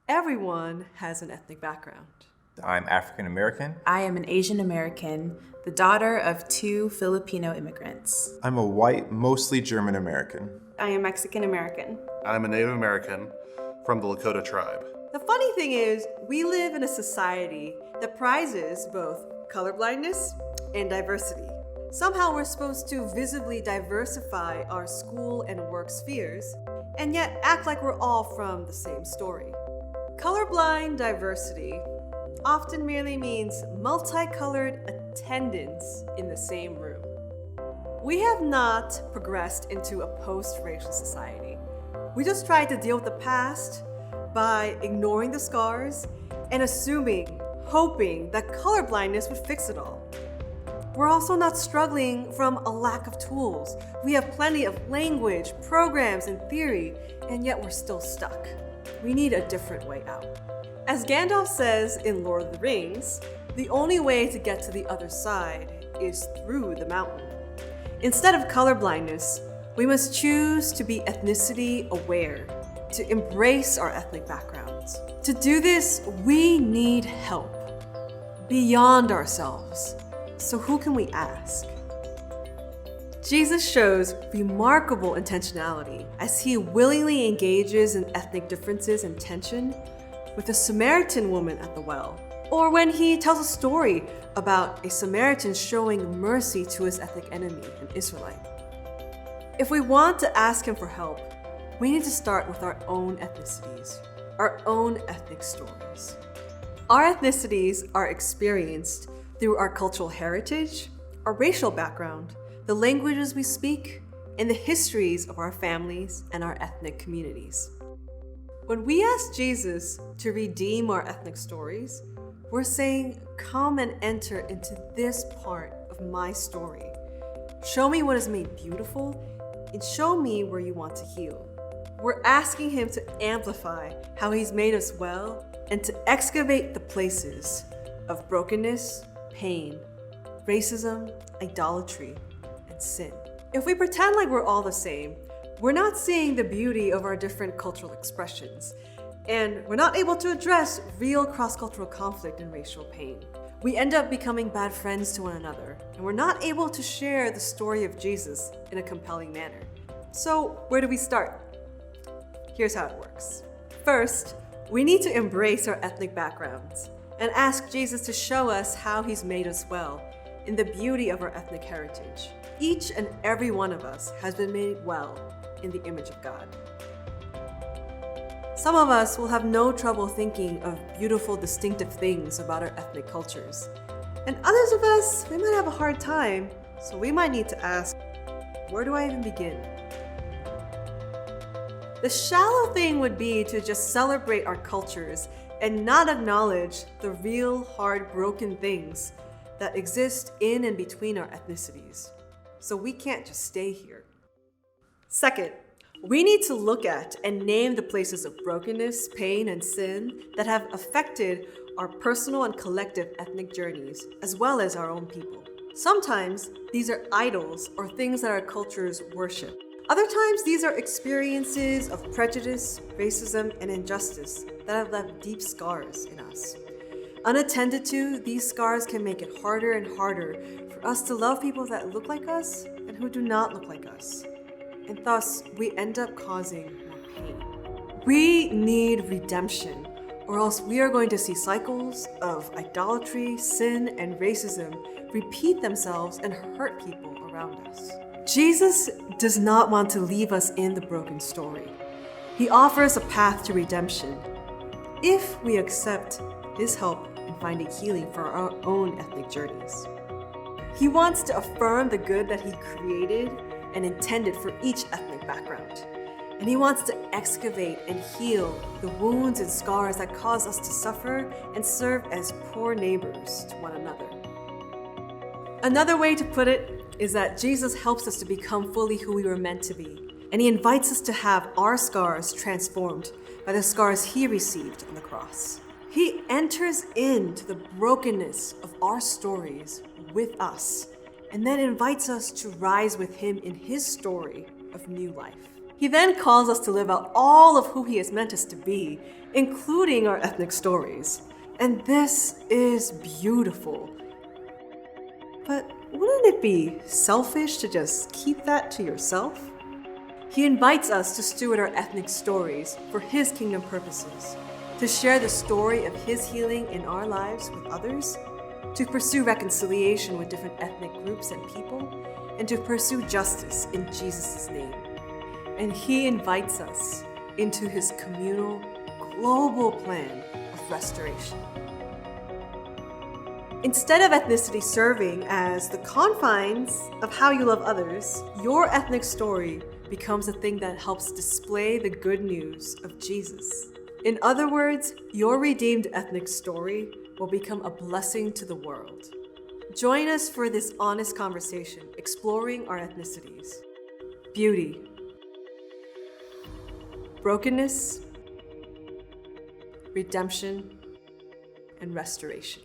Everyone has an ethnic background. I'm African American. I am an Asian American, the daughter of 2 Filipino immigrants. I'm a white, mostly German American. I am Mexican American. I'm a Native American from the Lakota tribe. The funny thing is, we live in a society that prizes both colorblindness and diversity. Somehow we're supposed to visibly diversify our school and work spheres, and yet act like we're all from the same story. Colorblind diversity often merely means multicolored attendance in the same room. We have not progressed into a post-racial society. We just tried to deal with the past by ignoring the scars and assuming, hoping that colorblindness would fix it all. We're also not struggling from a lack of tools. We have plenty of language, programs, and theory, and yet we're still stuck. We need a different way out. As Gandalf says in Lord of the Rings, the only way to get to the other side is through the mountain. Instead of colorblindness, we must choose to be ethnicity aware, to embrace our ethnic backgrounds. To do this, we need help beyond ourselves. So who can we ask? Jesus shows remarkable intentionality as he willingly engages in ethnic differences and tension with a Samaritan woman at the well, or when he tells a story about a Samaritan showing mercy to his ethnic enemy, an Israelite. If we want to ask him for help, we need to start with our own ethnicities, our own ethnic stories. Our ethnicities are experienced through our cultural heritage, our racial background, the languages we speak, and the histories of our families and our ethnic communities. When we ask Jesus to redeem our ethnic stories, we're saying, "Come and enter into this part of my story. Show me what is made beautiful, and show me where you want to heal." We're asking him to amplify how he's made us well and to excavate the places of brokenness, pain, racism, idolatry, and sin. If we pretend like we're all the same, we're not seeing the beauty of our different cultural expressions, and we're not able to address real cross-cultural conflict and racial pain. We end up becoming bad friends to one another, and we're not able to share the story of Jesus in a compelling manner. So, where do we start? Here's how it works. First, we need to embrace our ethnic backgrounds and ask Jesus to show us how he's made us well in the beauty of our ethnic heritage. Each and every one of us has been made well in the image of God. Some of us will have no trouble thinking of beautiful, distinctive things about our ethnic cultures. And others of us, we might have a hard time, so we might need to ask, where do I even begin? The shallow thing would be to just celebrate our cultures and not acknowledge the real, hard, broken things that exist in and between our ethnicities. So we can't just stay here. Second, we need to look at and name the places of brokenness, pain, and sin that have affected our personal and collective ethnic journeys, as well as our own people. Sometimes these are idols or things that our cultures worship. Other times, these are experiences of prejudice, racism, and injustice that have left deep scars in us. Unattended to, these scars can make it harder and harder for us to love people that look like us and who do not look like us. And thus, we end up causing more pain. We need redemption, or else we are going to see cycles of idolatry, sin, and racism repeat themselves and hurt people around us. Jesus does not want to leave us in the broken story. He offers a path to redemption if we accept his help in finding healing for our own ethnic journeys. He wants to affirm the good that he created and intended for each ethnic background. And he wants to excavate and heal the wounds and scars that cause us to suffer and serve as poor neighbors to one another. Another way to put it is that Jesus helps us to become fully who we were meant to be, and he invites us to have our scars transformed by the scars he received on the cross. He enters into the brokenness of our stories with us, and then invites us to rise with him in his story of new life. He then calls us to live out all of who He has meant us to be, including our ethnic stories. And this is beautiful. But wouldn't it be selfish to just keep that to yourself? He invites us to steward our ethnic stories for His kingdom purposes, to share the story of His healing in our lives with others, to pursue reconciliation with different ethnic groups and people, and to pursue justice in Jesus' name. And He invites us into His communal, global plan of restoration. Instead of ethnicity serving as the confines of how you love others, your ethnic story becomes the thing that helps display the good news of Jesus. In other words, your redeemed ethnic story will become a blessing to the world. Join us for this honest conversation exploring our ethnicities, beauty, brokenness, redemption, and restoration.